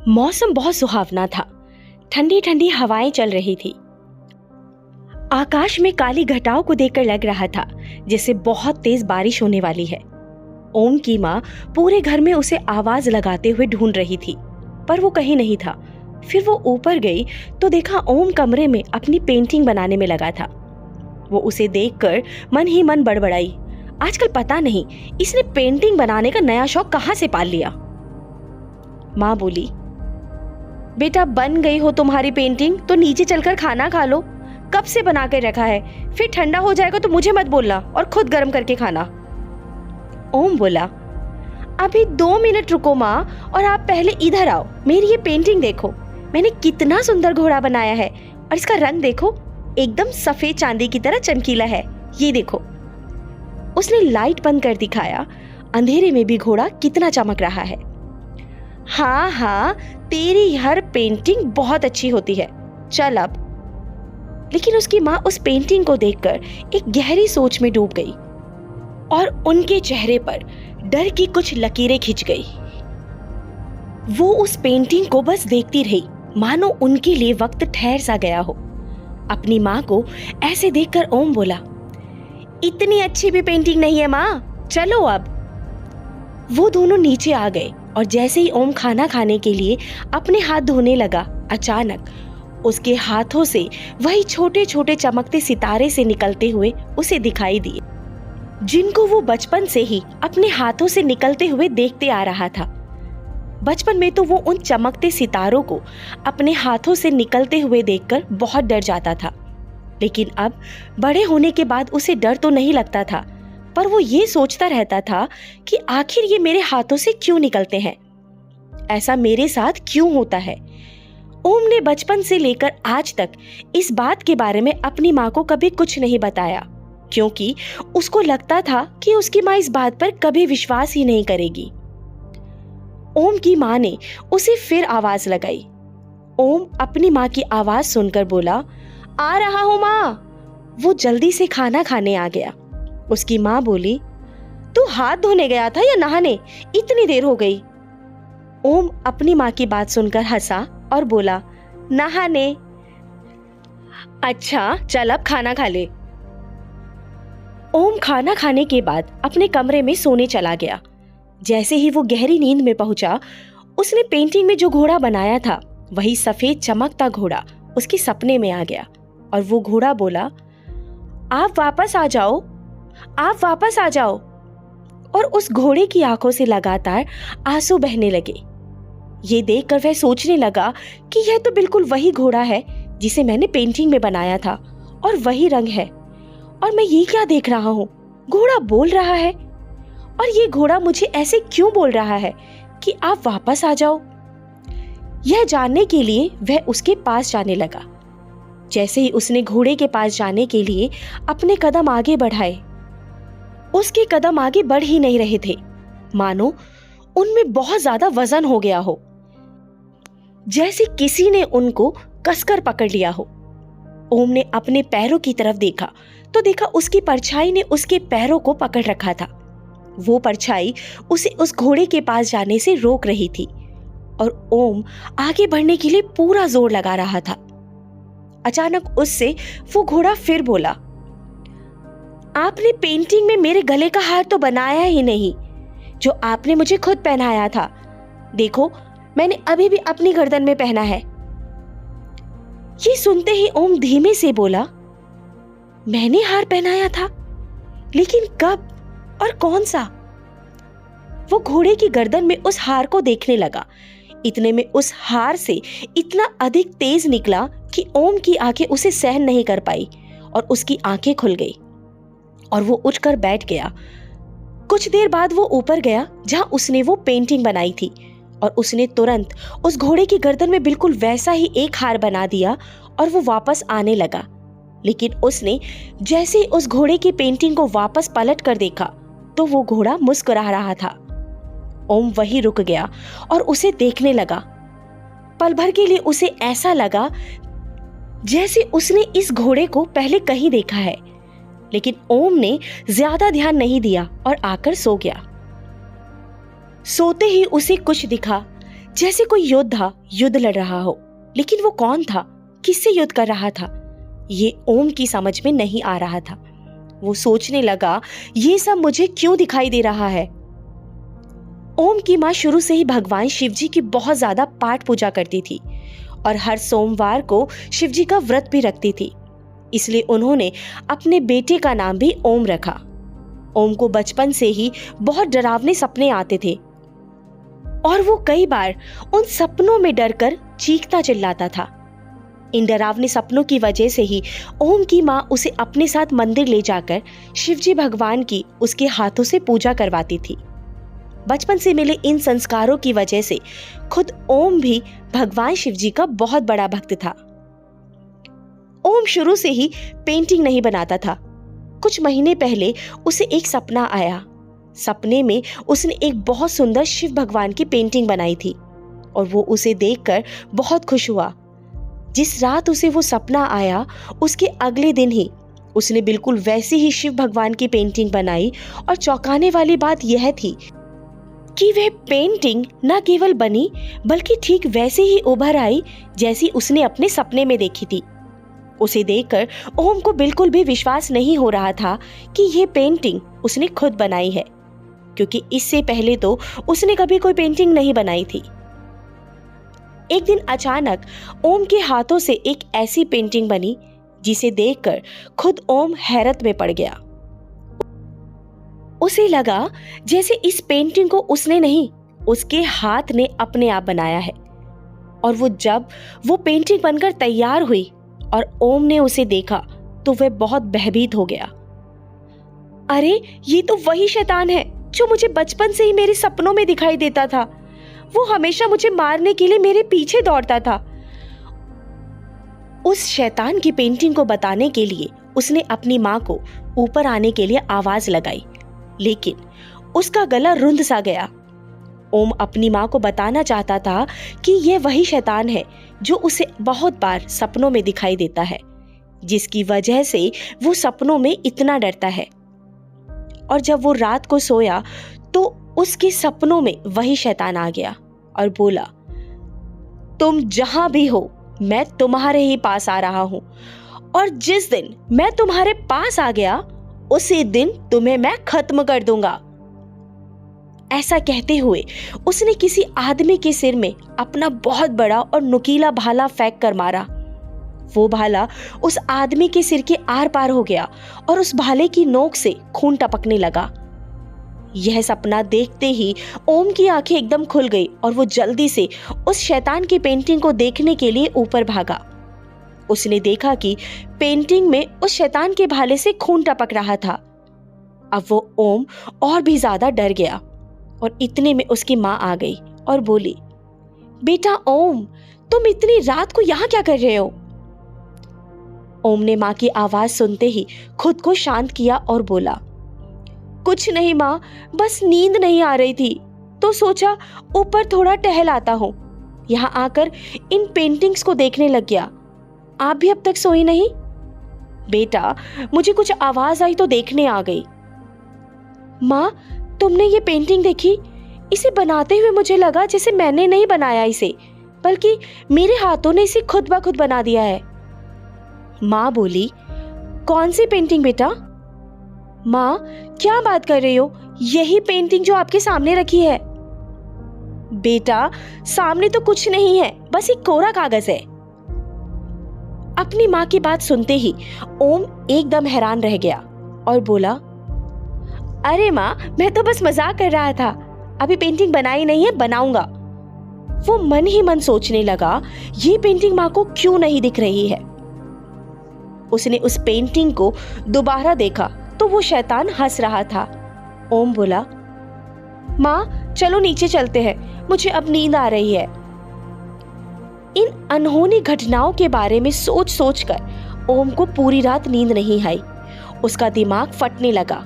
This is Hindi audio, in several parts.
मौसम बहुत सुहावना था। ठंडी ठंडी हवाएं चल रही थी। आकाश में काली घटाओं को देखकर लग रहा था जैसे बहुत तेज बारिश होने वाली है। ओम की माँ पूरे घर में उसे आवाज लगाते हुए ढूंढ रही थी, पर वो कहीं नहीं था। फिर वो ऊपर गई तो देखा ओम कमरे में अपनी पेंटिंग बनाने में लगा था। वो उसे देखकर मन ही मन बड़बड़ाई, आजकल पता नहीं इसने पेंटिंग बनाने का नया शौक कहाँ से पाल लिया। माँ बोली, बेटा बन गई हो तुम्हारी पेंटिंग तो नीचे चलकर खाना खा लो। कब से बना कर रखा है, फिर ठंडा हो जाएगा तो मुझे मत बोलना और खुद गर्म करके खाना। ओम बोला, अभी 2 मिनट रुको माँ, और आप पहले इधर आओ। मेरी ये पेंटिंग देखो, मैंने कितना सुंदर घोड़ा बनाया है और इसका रंग देखो, एकदम सफेद चांदी की तरह चमकीला है। ये देखो। उसने लाइट बंद कर दिखाया। अंधेरे में भी घोड़ा कितना चमक रहा है। हाँ हाँ, तेरी हर पेंटिंग बहुत अच्छी होती है, चल अब। लेकिन उसकी माँ उस पेंटिंग को देखकर एक गहरी सोच में डूब गई और उनके चेहरे पर डर की कुछ लकीरें खिंच गई। वो उस पेंटिंग को बस देखती रही, मानो उनके लिए वक्त ठहर सा गया हो। अपनी माँ को ऐसे देखकर ओम बोला, इतनी अच्छी भी पेंटिंग नहीं है माँ, चलो अब। वो दोनों नीचे आ गए और जैसे ही ओम खाना खाने के लिए अपने हाथ धोने लगा, अचानक उसके हाथों से वही छोटे छोटे चमकते सितारे से निकलते हुए उसे दिखाई दिए, जिनको वो बचपन से ही अपने हाथों से निकलते हुए देखते आ रहा था। बचपन में तो वो उन चमकते सितारों को अपने हाथों से निकलते हुए देखकर बहुत डर जाता था, लेकिन अब बड़े होने के बाद उसे डर तो नहीं लगता था, पर वो ये सोचता रहता था कि आखिर ये मेरे हाथों से क्यों निकलते हैं, ऐसा मेरे साथ क्यों होता है। ओम ने बचपन से लेकर आज तक इस बात के बारे में अपनी माँ को कभी कुछ नहीं बताया, क्योंकि उसको लगता था कि उसकी माँ इस बात पर कभी विश्वास ही नहीं करेगी। ओम की माँ ने उसे फिर आवाज लगाई। ओम अपनी माँ की आवाज सुनकर बोला, आ रहा हूँ माँ। वो जल्दी से खाना खाने आ गया। उसकी माँ बोली, तू हाथ धोने गया था या नहाने, इतनी देर हो गई। ओम अपनी माँ की बात सुनकर हंसा और बोला, नहाने। अच्छा चल अब खाना खा ले। ओम खाना खाने के बाद अपने कमरे में सोने चला गया। जैसे ही वो गहरी नींद में पहुंचा, उसने पेंटिंग में जो घोड़ा बनाया था वही सफेद चमकता घोड़ा उसके सपने में आ गया और वो घोड़ा बोला, आप वापस आ जाओ, आप वापस आ जाओ। और उस घोड़े की आंखों से लगातार आंसू बहने लगे। ये देखकर वह सोचने लगा कि यह तो बिल्कुल वही घोड़ा है जिसे मैंने पेंटिंग में बनाया था और वही रंग है, और मैं ये क्या देख रहा हूँ, घोड़ा बोल रहा है और ये घोड़ा मुझे ऐसे क्यों बोल रहा है कि आप वापस आ जाओ। यह जानने के लिए वह उसके पास जाने लगा। जैसे ही उसने घोड़े के पास जाने के लिए अपने कदम आगे बढ़ाए, उसके कदम आगे बढ़ ही नहीं रहे थे, मानो उनमें बहुत ज्यादा वजन हो गया हो, जैसे किसी ने उनको कसकर पकड़ लिया हो। ओम ने अपने पैरों की तरफ देखा तो देखा उसकी परछाई ने उसके पैरों को पकड़ रखा था। वो परछाई उसे उस घोड़े के पास जाने से रोक रही थी और ओम आगे बढ़ने के लिए पूरा जोर लगा रहा था। अचानक उससे वो घोड़ा फिर बोला, आपने पेंटिंग में मेरे गले का हार तो बनाया ही नहीं, जो आपने मुझे खुद पहनाया था। देखो, मैंने अभी भी अपनी गर्दन में पहना है। ये सुनते ही ओम धीमे से बोला, मैंने हार पहनाया था, लेकिन कब और कौन सा? वो घोड़े की गर्दन में उस हार को देखने लगा। इतने में उस हार से इतना अधिक तेज निकला कि ओम की आंखें उसे सहन नहीं कर पाई और उसकी आंखें खुल गई और वो उठकर बैठ गया। कुछ देर बाद वो ऊपर गया जहां उसने वो पेंटिंग बनाई थी और उसने तुरंत उस घोड़े की गर्दन में बिल्कुल वैसा ही एक हार बना दिया और वो वापस आने लगा। लेकिन उसने जैसे ही उस घोड़े की पेंटिंग को वापस पलट कर देखा तो वो घोड़ा मुस्कुरा रहा था। ओम वहीं रुक गया और उसे देखने लगा। पल भर के लिए उसे ऐसा लगा जैसे उसने इस घोड़े को पहले कहीं देखा है, लेकिन ओम ने ज्यादा ध्यान नहीं दिया और आकर सो गया। सोते ही उसे कुछ दिखा जैसे कोई योद्धा युद्ध लड़ रहा हो, लेकिन वो कौन था, किससे युद्ध कर रहा था, ये ओम की समझ में नहीं आ रहा था। वो सोचने लगा, ये सब मुझे क्यों दिखाई दे रहा है। ओम की माँ शुरू से ही भगवान शिव जी की बहुत ज्यादा पाठ पूजा करती थी और हर सोमवार को शिव जी का व्रत भी रखती थी। इसलिए उन्होंने अपने बेटे का नाम भी ओम रखा। ओम को बचपन से ही बहुत डरावने सपने आते थे और वो कई बार उन सपनों में डरकर चीखता चिल्लाता था। इन डरावने सपनों की वजह से ही ओम की माँ उसे अपने साथ मंदिर ले जाकर शिवजी भगवान की उसके हाथों से पूजा करवाती थी। बचपन से मिले इन संस्कारों की वजह से खुद ओम भी भगवान शिवजी का बहुत बड़ा भक्त था। ओम शुरू से ही पेंटिंग नहीं बनाता था। कुछ महीने पहले उसे एक सपना आया। सपने में उसने एक बहुत सुंदर शिव भगवान की पेंटिंग बनाई थी और वो उसे देखकर बहुत खुश हुआ। जिस रात उसे वो सपना आया, उसके अगले दिन ही उसने बिल्कुल वैसी ही शिव भगवान की पेंटिंग बनाई और चौंकाने वाली बात यह थी कि वह पेंटिंग न केवल बनी बल्कि ठीक वैसे ही उभर आई जैसी उसने अपने सपने में देखी थी। उसे देखकर ओम को बिल्कुल भी विश्वास नहीं हो रहा था कि यह पेंटिंग उसने खुद बनाई है, क्योंकि इससे पहले तो उसने कभी कोई पेंटिंग नहीं बनाई थी। एक दिन अचानक ओम के हाथों से एक ऐसी पेंटिंग बनी जिसे देखकर खुद ओम हैरत में पड़ गया। उसे लगा जैसे इस पेंटिंग को उसने नहीं, उसके हाथ ने अपने आप बनाया है। और जब वो पेंटिंग बनकर तैयार हुई और ओम ने उसे देखा तो वह बहुत भयभीत हो गया। अरे, ये तो वही शैतान है जो मुझे बचपन से ही मेरे सपनों में दिखाई देता था। वो हमेशा मुझे मारने के लिए मेरे पीछे दौड़ता था। उस शैतान की पेंटिंग को बताने के लिए उसने अपनी माँ को ऊपर आने के लिए आवाज लगाई, लेकिन उसका गला रुंध सा गया। ओम अपनी माँ को बताना चाहता था कि यह वही शैतान है जो उसे बहुत बार सपनों में दिखाई देता है, जिसकी वजह से वो सपनों में इतना डरता है। और जब वो रात को सोया तो उसके सपनों में वही शैतान आ गया और बोला, तुम जहां भी हो मैं तुम्हारे ही पास आ रहा हूं, और जिस दिन मैं तुम्हारे पास आ गया उसी दिन तुम्हें मैं खत्म कर दूंगा। ऐसा कहते हुए उसने किसी आदमी के सिर में अपना बहुत बड़ा और नुकीला भाला फेंक कर मारा। वो भाला उस आदमी के सिर के आर पार हो गया और उस भाले की नोक से खून टपकने लगा। यह सपना देखते ही ओम की आंखें एकदम खुल गई और वो जल्दी से उस शैतान की पेंटिंग को देखने के लिए ऊपर भागा। उसने देखा कि पेंटिंग में उस शैतान के भाले से खून टपक रहा था। अब वो ओम और भी ज्यादा डर गया और इतने में उसकी माँ आ गई और बोली, बेटा ओम, तुम इतनी रात को यहाँ क्या कर रहे हो? ओम ने माँ की आवाज सुनते ही खुद को शांत किया और बोला, कुछ नहीं माँ, बस नींद नहीं आ रही थी तो सोचा ऊपर थोड़ा टहल आता हूँ। यहाँ आकर इन पेंटिंग्स को देखने लग गया। आप भी अब तक सोई नहीं? बेटा, मुझे कुछ आवाज आई तो देखने आ गई। माँ, तुमने ये पेंटिंग देखी? इसे बनाते हुए मुझे लगा जैसे मैंने नहीं बनाया इसे, बल्कि मेरे हाथों ने इसे खुद ब खुद बना दिया है। माँ बोली, कौन सी पेंटिंग बेटा? माँ, क्या बात कर रही हो? यही पेंटिंग जो आपके सामने रखी है। बेटा, सामने तो कुछ नहीं है, बस एक कोरा कागज है। अपनी माँ की बात सुनते ही ओम एकदम हैरान रह गया और बोला, अरे माँ, मैं तो बस मजाक कर रहा था, अभी पेंटिंग बनाई नहीं है, बनाऊंगा। वो मन ही मन सोचने लगा, ये पेंटिंग माँ को क्यों नहीं दिख रही है। उसने उस पेंटिंग को दोबारा देखा तो वो शैतान हंस रहा था। ओम बोला, माँ चलो नीचे चलते हैं, मुझे अब नींद आ रही है। इन अनहोनी घटनाओं के बारे में सोच सोच कर ओम को पूरी रात नींद नहीं आई। उसका दिमाग फटने लगा।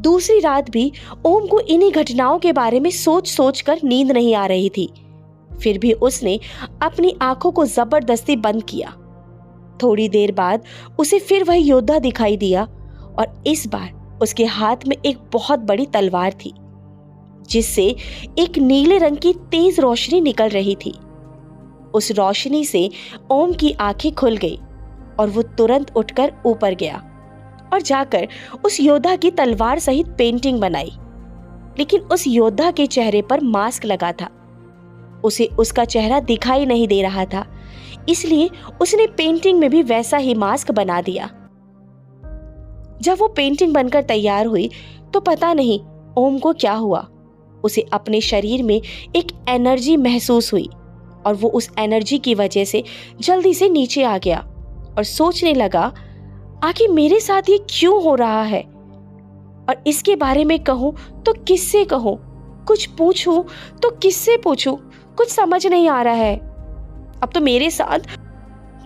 दूसरी रात भी ओम को इन्हीं घटनाओं के बारे में सोच सोच कर नींद नहीं आ रही थी। फिर भी उसने अपनी आंखों को जबरदस्ती बंद किया। थोड़ी देर बाद उसे फिर वही योद्धा दिखाई दिया और इस बार उसके हाथ में एक बहुत बड़ी तलवार थी। जिससे एक नीले रंग की तेज रोशनी निकल रही थी। उस रोशनी से ओम की आंखें खुल गई और वो तुरंत उठकर ऊपर गया और जाकर उस योद्धा की तलवार सहित पेंटिंग बनाई। लेकिन उस योद्धा के चेहरे पर मास्क लगा था, उसे उसका चेहरा दिखाई नहीं दे रहा था, इसलिए उसने पेंटिंग में भी वैसा ही मास्क बना दिया। जब वो पेंटिंग बनकर तैयार हुई तो पता नहीं ओम को क्या हुआ, उसे अपने शरीर में एक एनर्जी महसूस हुई और वो उस एनर्जी की वजह से जल्दी से नीचे आ गया और सोचने लगा, आखिर मेरे साथ ये क्यों हो रहा है और इसके बारे में कहूं तो किससे कहूं, कुछ पूछूं तो किससे पूछूं, कुछ समझ नहीं आ रहा है। अब तो मेरे साथ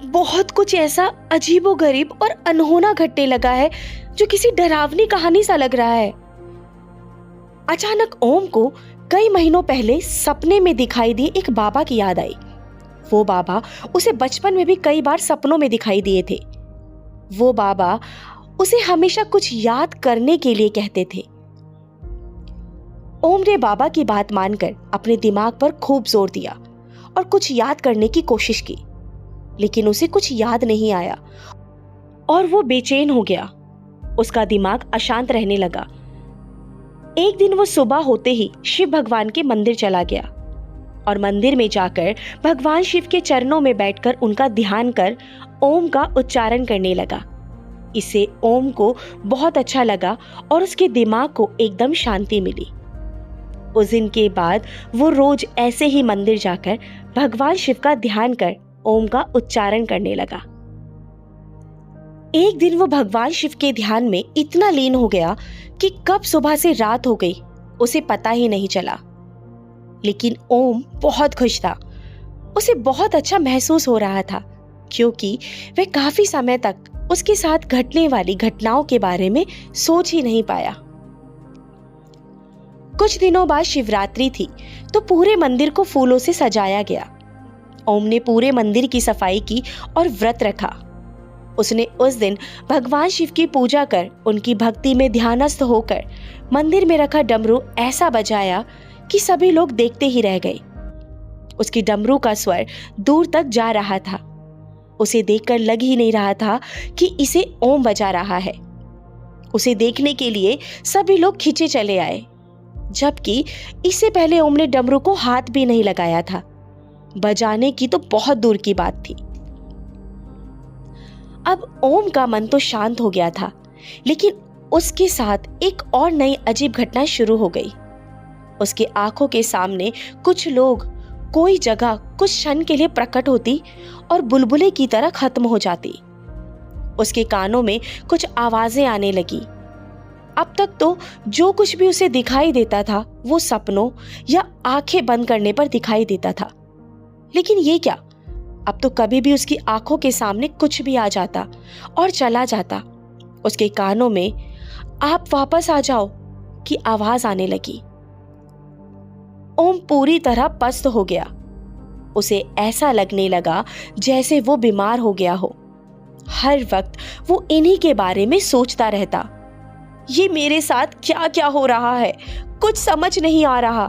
बहुत कुछ ऐसा अजीबोगरीब और अनहोना घटने लगा है जो किसी डरावनी कहानी सा लग रहा है। अचानक ओम को कई महीनों पहले सपने में दिखाई दी एक बाबा की याद आई। वो बाबा उसे बचपन में भी कई बार सपनों में दिखाई दिए थे। वो बाबा उसे हमेशा कुछ याद करने के लिए कहते थे। ओम ने बाबा की बात मानकर अपने दिमाग पर खूब जोर दिया और कुछ याद करने की कोशिश की, लेकिन उसे कुछ याद नहीं आया और वो बेचैन हो गया। उसका दिमाग अशांत रहने लगा। एक दिन वो सुबह होते ही शिव भगवान के मंदिर चला गया और मंदिर में जाकर भगवान शिव के चरणों में बैठकर उनका ध्यान कर ओम का उच्चारण करने लगा। इससे ओम को बहुत अच्छा लगा और उसके दिमाग को एकदम शांति मिली। उस दिन के बाद वो रोज ऐसे ही मंदिर जाकर भगवान शिव का ध्यान कर ओम का उच्चारण करने लगा। एक दिन वो भगवान शिव के ध्यान में इतना लीन हो गया कि कब सुबह से रात हो गई उसे पता ही नहीं चला। लेकिन ओम बहुत खुश था, उसे बहुत अच्छा महसूस हो रहा था क्योंकि वह काफी समय तक उसके साथ घटने वाली घटनाओं के बारे में सोच ही नहीं पाया। कुछ दिनों बाद शिवरात्रि थी तो पूरे मंदिर को फूलों से सजाया गया। ओम ने पूरे मंदिर की सफाई की और व्रत रखा। उसने उस दिन भगवान शिव की पूजा कर उनकी भक्ति में ध्यानस्थ होकर मंदिर में रखा डमरू ऐसा बजाया कि सभी लोग देखते ही रह गए। उसकी डमरू का स्वर दूर तक जा रहा था। उसे देखकर लग ही नहीं रहा था कि इसे ओम बजा रहा है। उसे देखने के लिए सभी लोग खींचे चले आए, जबकि इससे पहले ओम ने डमरू को हाथ भी नहीं लगाया था। बजाने की तो बहुत दूर की बात थी। अब ओम का मन तो शांत हो गया था, लेकिन उसके साथ एक और नई अजीब घटना शुरू हो गई। उसके आंखों के सामने कुछ लोग, कोई जगह कुछ क्षण के लिए प्रकट होती और बुलबुले की तरह खत्म हो जाती। उसके कानों में कुछ आवाजें आने लगी। अब तक तो जो कुछ भी उसे दिखाई देता था वो सपनों या आंखें बंद करने पर दिखाई देता था, लेकिन ये क्या, अब तो कभी भी उसकी आंखों के सामने कुछ भी आ जाता और चला जाता। उसके कानों में आप वापस आ जाओ की आवाज आने लगी। ओम पूरी तरह पस्त हो गया। उसे ऐसा लगने लगा जैसे वो बीमार हो गया हो। हर वक्त वो इन्हीं के बारे में सोचता रहता। ये मेरे साथ क्या क्या हो रहा है, कुछ समझ नहीं आ रहा।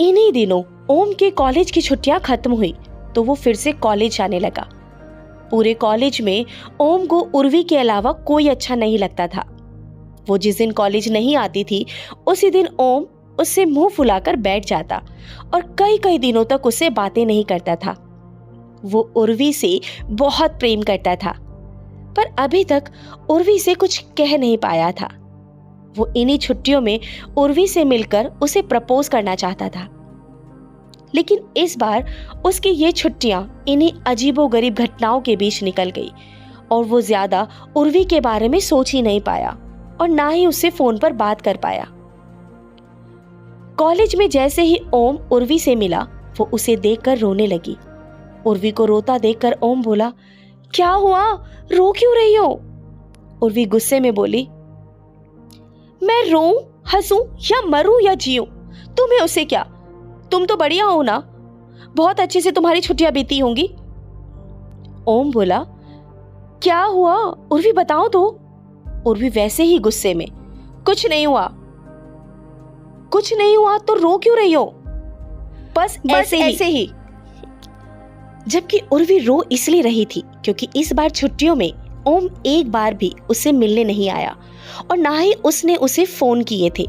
इन्हीं दिनों ओम के कॉलेज की छुट्टियां खत्म हुई तो वो फिर से कॉलेज जाने लगा। पूरे कॉलेज में ओम को उर्वी के अलावा कोई अच्छा नहीं लगता था। वो जिस दिन कॉलेज नहीं आती थी उसी दिन ओम उससे मुंह फुलाकर बैठ जाता और कई कई दिनों तक उससे बातें नहीं करता था। वो उर्वी से बहुत प्रेम करता था, पर अभी तक उर्वी से कुछ कह नहीं पाया था। वो इन्हीं छुट्टियों में उर्वी से मिलकर उसे प्रपोज करना चाहता था, लेकिन इस बार उसकी ये छुट्टियां इन्हीं अजीबोगरीब घटनाओं के बीच निकल गई और वो ज्यादा उर्वी के बारे में सोच ही नहीं पाया और ना ही उससे फोन पर बात कर पाया। कॉलेज में जैसे ही ओम उर्वी से मिला वो उसे देखकर रोने लगी। उर्वी को रोता देखकर ओम बोला, क्या हुआ, रो क्यों रही हो? उर्वी गुस्से में बोली, मैं रोऊं, हंसूं या मरूं या जीऊं, तुम्हें उससे क्या, तुम तो बढ़िया हो ना, बहुत अच्छे से तुम्हारी छुट्टियां बीती होंगी। ओम बोला, क्या हुआ उर्वी, बताओ तो। उर्वी वैसे ही गुस्से में, कुछ नहीं हुआ, कुछ नहीं हुआ तो रो क्यों रही हो? बस ऐसे ही। जबकि उर्वी रो इसलिए रही थी क्योंकि इस बार छुट्टियों में ओम एक बार भी उससे मिलने नहीं आया और ना ही उसने उसे फोन किए थे।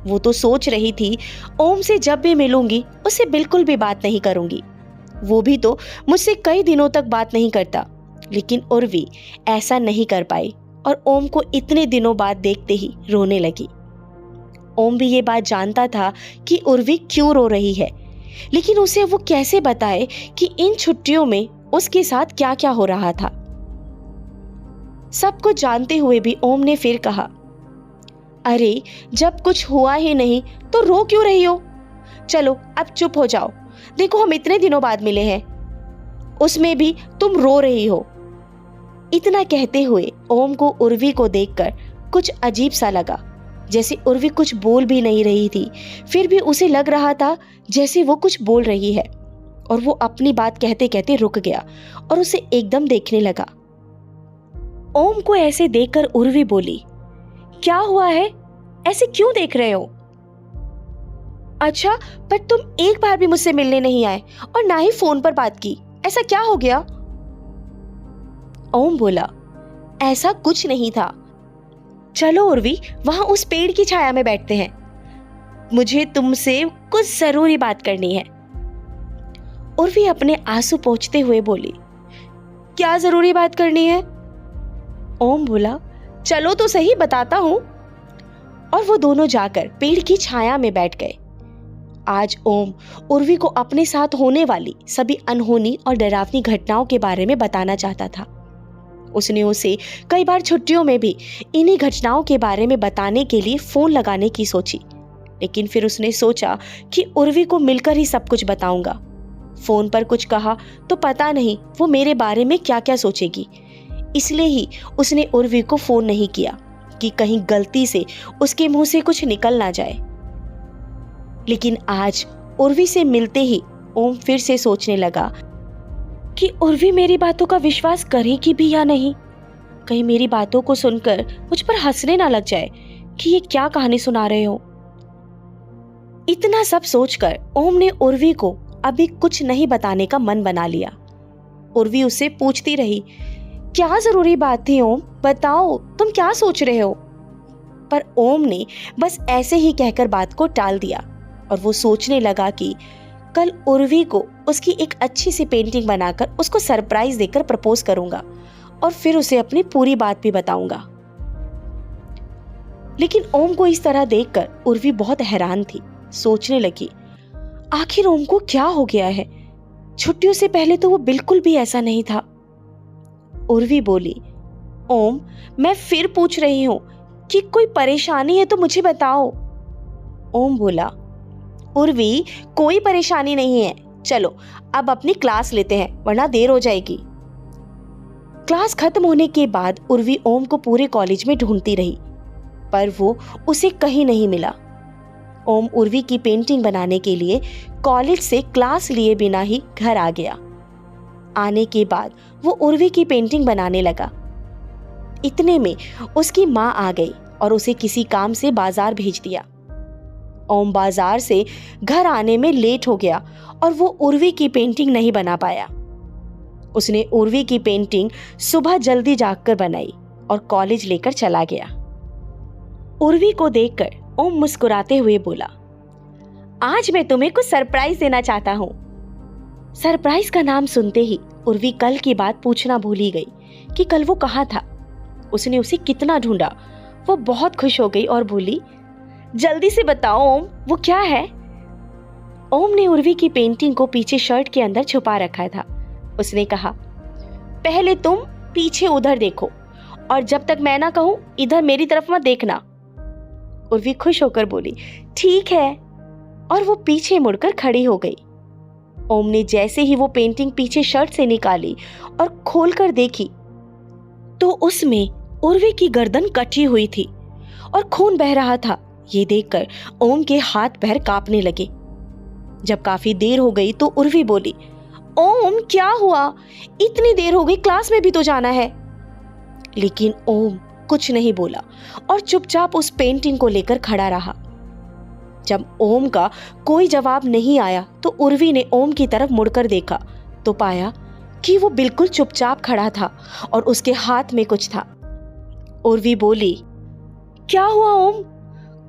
वो तो सोच रही थी ओम से जब भी मिलूंगी उससे बिल्कुल भी बात नहीं करूंगी, वो भी तो मुझसे कई दिनों तक बात नहीं करता। लेकिन उर्वी ऐसा नहीं कर पाई और ओम को इतने दिनों बाद देखते ही रोने लगी। ओम भी ये बात जानता था कि उर्वी क्यों रो रही है, लेकिन उसे वो कैसे बताए कि इन छुट्टियों में उसके साथ क्या क्या हो रहा था। सब कुछ जानते हुए भी ओम ने फिर कहा, अरे जब कुछ हुआ ही नहीं तो रो क्यों रही हो? चलो अब चुप हो जाओ, देखो हम इतने दिनों बाद मिले हैं, उसमें भी तुम रो रही हो। इतना कहते हुए ओम को उर्वी को देखकर कुछ अजीब सा लगा, जैसे उर्वी कुछ बोल भी नहीं रही थी, फिर भी उसे लग रहा था जैसे वो कुछ बोल रही है। और वो अपनी बात कहते कहते रुक गया और उसे एकदम देखने लगा। ओम को ऐसे देखकर उर्वी बोली, क्या हुआ है, ऐसे क्यों देख रहे हो? अच्छा, पर तुम एक बार भी मुझसे मिलने नहीं आए और ना ही फोन पर बात की, ऐसा क्या हो गया? ओम बोला, ऐसा कुछ नहीं था। चलो उर्वी, वहां उस पेड़ की छाया में बैठते हैं, मुझे तुमसे कुछ जरूरी बात करनी है। उर्वी अपने आंसू पोंछते हुए बोली, क्या जरूरी बात करनी है? ओम बोला, चलो तो सही, बताता हूं। और वो दोनों जाकर पेड़ की छाया में बैठ गए। आज ओम उर्वी को अपने साथ होने वाली सभी अनहोनी और डरावनी घटनाओं के बारे में बताना चाहता था। उसने उसे कई बार छुट्टियों में भी इन्हीं घटनाओं के बारे में बताने के लिए फोन लगाने की सोची, लेकिन फिर उसने सोचा कि उर्वी को मिलकर ही सब कुछ बताऊंगा। फोन पर कुछ कहा तो पता नहीं वो मेरे बारे में क्या क्या सोचेगी, इसलिए ही उसने उर्वी को फोन नहीं किया कि कहीं गलती से उसके मुंह से कुछ निकल ना जाए। लेकिन आज उर्वी से मिलते ही ओम फिर से सोचने लगा कि उर्वी मेरी बातों का विश्वास करेगी भी या नहीं। कहीं मेरी बातों को सुनकर मुझ पर हंसने ना लग जाए कि ये क्या कहानी सुना रहे हो। इतना सब सोचकर ओम ने उर्वी को अभी कुछ नहीं बताने का मन बना लिया। उर्वी उससे पूछती रही, क्या जरूरी बात थी ओम, बताओ तुम क्या सोच रहे हो? पर ओम ने बस ऐसे ही कहकर बात को टाल दिया और वो सोचने लगा कि कल उर्वी को उसकी एक अच्छी सी पेंटिंग बनाकर उसको सरप्राइज देकर प्रपोज करूंगा और फिर उसे अपनी पूरी बात भी बताऊंगा। लेकिन ओम को इस तरह देखकर उर्वी बहुत हैरान थी। सोचने लगी, आखिर ओम को क्या हो गया है? छुट्टियों से पहले तो वो बिल्कुल भी ऐसा नहीं था। उर्वी बोली, ओम मैं फिर पूछ रही हूं कि कोई परेशानी है तो मुझे बताओ। ओम बोला, उर्वी कोई परेशानी नहीं है, चलो अब अपनी क्लास लेते हैं वरना देर हो जाएगी। क्लास खत्म होने के बाद उर्वी ओम को पूरे कॉलेज में ढूंढती रही, पर वो उसे कहीं नहीं मिला। ओम उर्वी की पेंटिंग बनाने के लिए कॉलेज से क्लास लिए बिना ही घर आ गया। आने के बाद वो उर्वी की पेंटिंग बनाने लगा। इतने में उसकी माँ आ गई और उसे किसी काम से बाजार भेज दिया। ओम बाजार से घर आने में लेट हो गया और वो उर्वी की पेंटिंग नहीं बना पाया। उसने उर्वी की पेंटिंग सुबह जल्दी जागकर बनाई और कॉलेज लेकर चला गया। उर्वी को देखकर ओम मुस्कुराते हुए बोला, आज मैं तुम्हें कुछ सरप्राइज देना चाहता हूँ। सरप्राइज का नाम सुनते ही उर्वी कल की बात पूछना भूल ही गई कि कल वो कहाँ था, उसने उसे कितना ढूंढा। वो बहुत खुश हो गई और बोली, जल्दी से बताओ ओम, वो क्या है? ओम ने उर्वी की पेंटिंग को पीछे शर्ट के अंदर छुपा रखा था। उसने कहा, पहले तुम पीछे उधर देखो और जब तक मैं ना कहूं इधर मेरी तरफ मत देखना। उर्वी खुश होकर बोली, ठीक है, और वो पीछे मुड़कर खड़ी हो गई। ओम ने जैसे ही वो पेंटिंग पीछे शर्ट से निकाली और खोलकर देखी तो उसमें उर्वी की गर्दन कटी हुई थी और खून बह रहा था। ये देखकर ओम के हाथ पैर कांपने लगे। जब काफी देर हो गई तो उर्वी बोली, ओम क्या हुआ? इतनी देर हो गई, क्लास में भी तो जाना है। लेकिन ओम कुछ नहीं बोला और चुपचाप उस पेंटिंग को लेकर खड़ा रहा। जब ओम का कोई जवाब नहीं आया तो उर्वी ने ओम की तरफ मुड़कर देखा तो पाया कि वो बिल्कुल चुपचाप खड़ा था और उसके हाथ में कुछ था। उर्वी बोली, क्या हुआ ओम?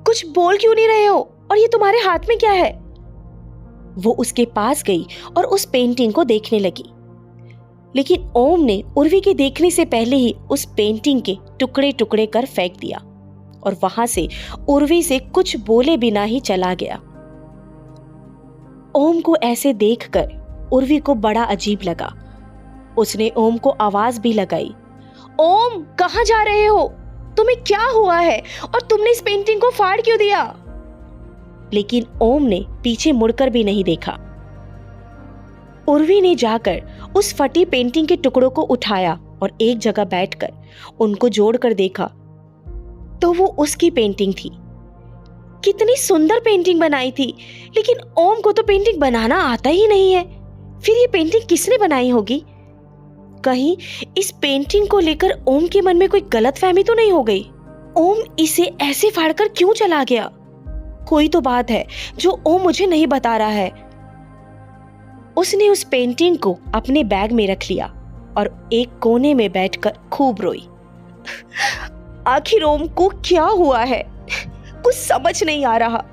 कुछ बोल क्यों नहीं रहे हो? और ये तुम्हारे हाथ में क्या है? वो उसके पास गई और उस पेंटिंग को देखने लगी, लेकिन ओम ने उर्वी के देखने से पहले ही उस पेंटिंग के टुकड़े टुकड़े कर फेंक दिया और वहां से उर्वी से कुछ बोले बिना ही चला गया। ओम को ऐसे देखकर उर्वी को बड़ा अजीब लगा। उसने ओम को आवाज भी लगाई, ओम कहाँ जा रहे हो? तुम्हें क्या हुआ है और तुमने इस पेंटिंग को फाड़ क्यों दिया? लेकिन ओम ने पीछे मुड़कर भी नहीं देखा। उर्वी ने जाकर उस फटी पेंटिंग के टुकड़ों को उठाया और एक जगह बैठकर उनको जोड़कर देखा तो वो उसकी पेंटिंग थी। कितनी सुंदर पेंटिंग बनाई थी, लेकिन ओम को तो पेंटिंग बनाना आता ही नहीं है। फिर ये पेंटिंग किसने बनाई होगी? कहीं इस पेंटिंग को लेकर ओम के मन में कोई गलतफहमी तो नहीं हो गई? ओम इसे ऐसे फाड़कर क्यों चला गया? कोई तो बात है जो ओम मुझे नहीं बता रहा है। उसने उस पेंटिंग को अपने बैग में रख लिया और एक कोने में बैठकर खूब रोई। आखिर ओम को क्या हुआ है? कुछ समझ नहीं आ रहा।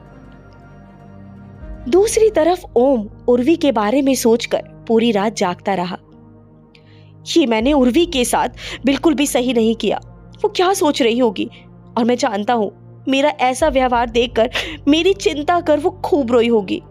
दूसरी तरफ ओम उर्वी के बारे में सोचकर पूरी रात जागता रहा। ये मैंने उर्वी के साथ बिल्कुल भी सही नहीं किया। वो क्या सोच रही होगी? और मैं जानता हूं मेरा ऐसा व्यवहार देखकर मेरी चिंता कर वो खूब रोई होगी।